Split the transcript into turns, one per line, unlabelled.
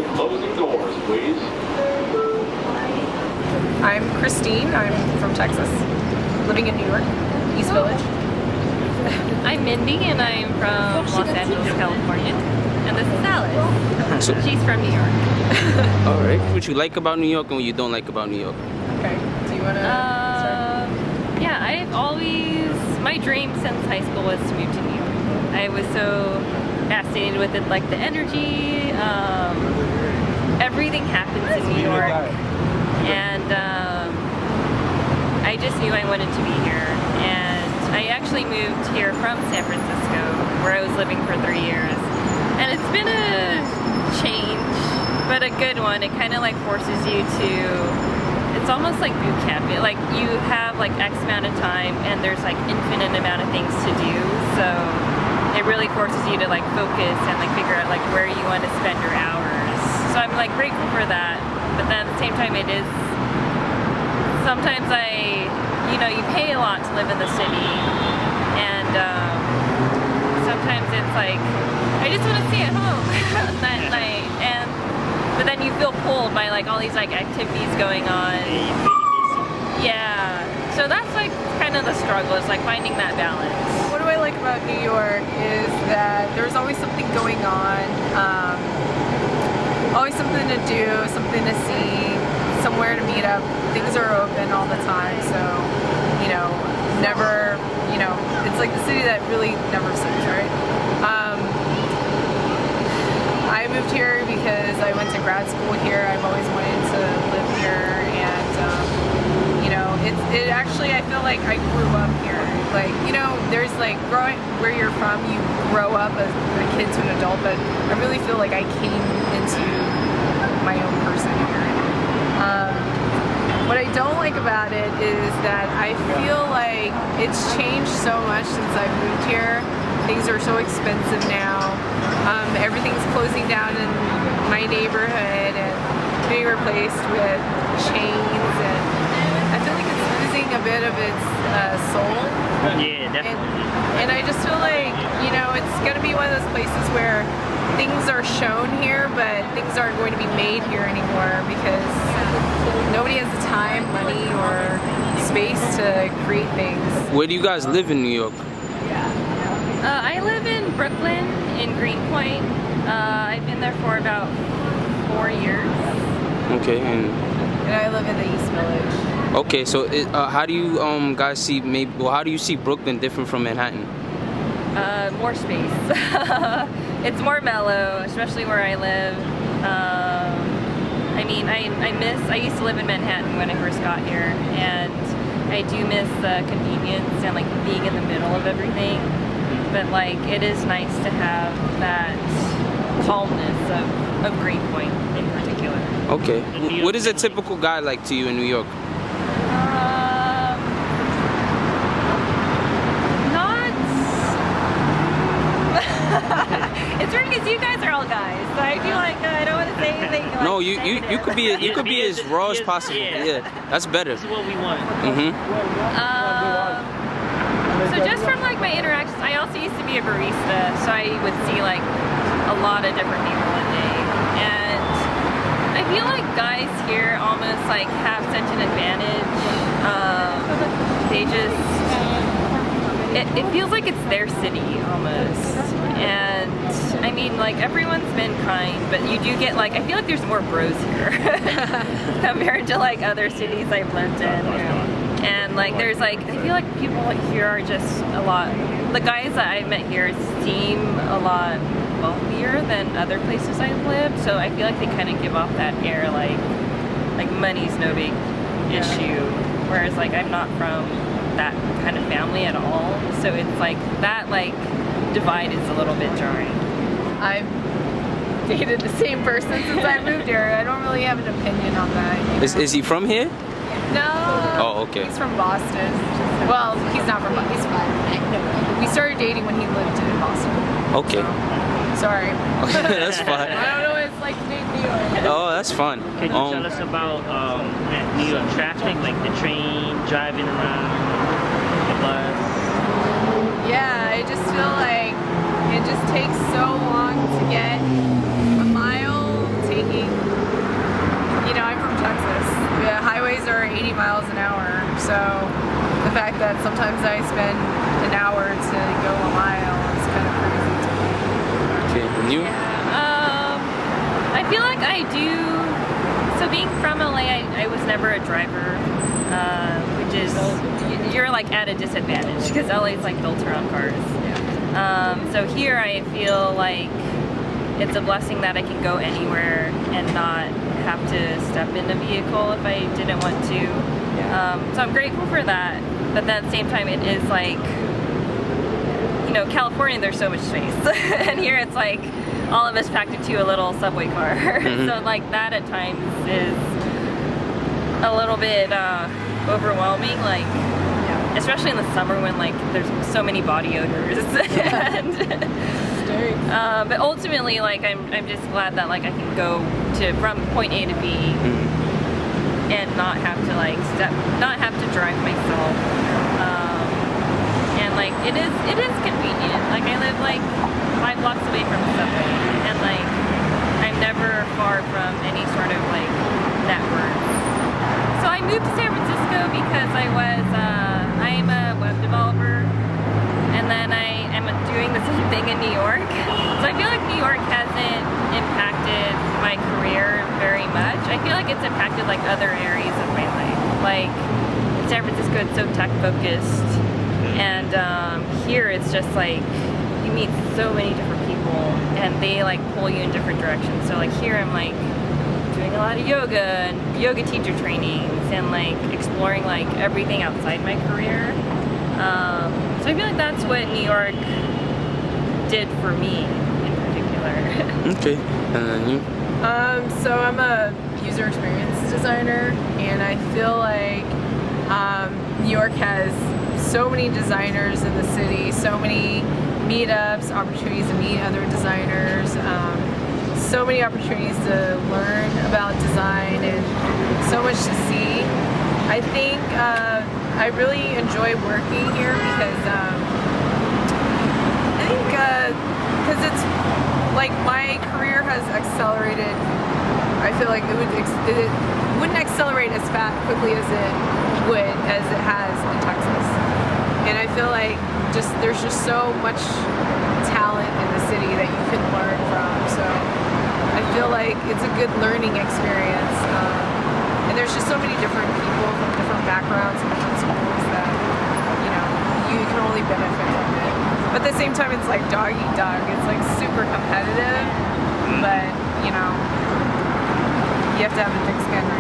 the closing doors, please.
I'm Christine. I'm from Texas, living in New York, East Village.
I'm Mindy, and I'm from Los Angeles, California. And this is Alice. She's from New York.
All right. What you like about New York and what you don't like about New York?
Okay. Do you want to start?
Yeah, I've always, my dream since high school was to move to New York. I was so fascinated with it, like the energy, everything happens in New York. And I just knew I wanted to be here. And I actually moved here from San Francisco, where I was living for 3 years. And it's been a change, but a good one. It kind of like forces you to, it's almost like boot camp. Like you have like X amount of time and there's like infinite amount of things to do. So it really forces you to like focus and like figure out like where you want to spend your hours. So I'm like grateful for that. But then at the same time it is, sometimes you pay a lot to live in the city. And sometimes it's like, I just want to stay at home that night. But then you feel pulled by like all these like activities going on. Yeah. So that's like kind of the struggle, is like finding that balance.
What do I like about New York is that there's always something going on, always something to do, something to see, somewhere to meet up. Things are open all the time, so never, it's like the city that really never sleeps, right? I moved here because I went to grad school here. I've always wanted to live here, and it actually, I feel like I grew up here. Like, there's like growing where you're from, you grow up as a kid to an adult, but I really feel like I came into my own person here. What I don't like about it is that I feel like it's changed so much since I moved here. Things are so expensive now. Everything's closing down in my neighborhood and being replaced with chains, and I feel like it's losing a bit of its soul.
Yeah, definitely.
And I just feel like, it's going to be one of those places where things are shown here, but things aren't going to be made here anymore because nobody has the time, money, or space to create things.
Where do you guys live in New York?
I live in Brooklyn, in Greenpoint. I've been there for about 4 years.
Okay, and
I live in the East Village.
okay, so how do you guys see how do you see Brooklyn different from Manhattan?
More space. It's more mellow, especially where I live. I used to live in Manhattan when I first got here, and I do miss the convenience and like being in the middle of everything. But like, it is nice to have that calmness of Greenpoint in particular.
Okay. What is a typical guy like to you in New York?
It's weird because you guys are all guys, so I feel like I don't want to say anything. Like,
no, you could be as raw as possible. Yeah, that's better.
That's what we want.
So just from like my interactions, I also used to be a barista, so I would see like a lot of different people a day, and I feel like guys here almost like have such an advantage. They just, it feels like it's their city almost. And I mean, like, everyone's been kind, but you do get like, I feel like there's more bros here compared to like other cities I've lived in. And like, there's like, I feel like people like here are just a lot, the guys that I've met here seem a lot wealthier than other places I've lived. So I feel like they kind of give off that air like money's no big issue. Whereas like, I'm not from that kind of family at all. So it's like, that like divide is a little bit jarring.
I've dated the same person since I moved here. I don't really have an opinion on that.
Is he from here?
No.
Oh, okay.
He's from Boston. Well, he's not from Boston. He's from, we started dating when he lived in Boston.
Okay.
So, sorry.
That's fine.
I don't know what it's like to date New York.
Oh, that's fun.
Can you tell us about New York traffic, like the train, driving around, the bus?
Yeah, I just feel like it just takes so long to get a mile, taking that sometimes I spend an hour to go a mile. It's kind of crazy to me.
Okay, and you?
I feel like I do. So being from LA, I was never a driver, which is you're like at a disadvantage because LA is like built around cars. So here I feel like it's a blessing that I can go anywhere and not have to step in a vehicle if I didn't want to. So I'm grateful for that. But then at the same time, it is like, you know, California, there's so much space. And here it's like all of us packed into a little subway car. So like that at times is a little bit overwhelming. Like, especially in the summer when like there's so many body odors. And, but ultimately, like I'm just glad that like I can go from point A to B and not have to like not have to drive myself. And like it is convenient. Like I live like 5 blocks away from the subway, and like I'm never far from any sort of like network. So I moved to San Francisco because I'm a web developer, and then I am doing the same thing in New York. So I feel like New York hasn't impacted my career very much. I feel like it's impacted like other areas of my life. Like in San Francisco, it's so tech focused, and here it's just like you meet so many different people, and they like pull you in different directions. So like here, I'm like doing a lot of yoga and yoga teacher trainings and like exploring like everything outside my career. So I feel like that's what New York did for me in particular.
Okay, and then you?
So I'm a user experience designer, and I feel like New York has so many designers in the city, so many meetups, opportunities to meet other designers, so many opportunities to learn about design, and so much to see. I think I really enjoy working here because it's like my career has accelerated. I feel like it wouldn't accelerate as quickly as it has in Texas. And I feel like there's just so much talent in the city that you can learn from. So I feel like it's a good learning experience. And there's just so many different people from different backgrounds and different schools that, you know, you can only benefit from it. But at the same time, it's like dog eat dog. It's like super competitive, but, you know, you have to have a thick skin, right?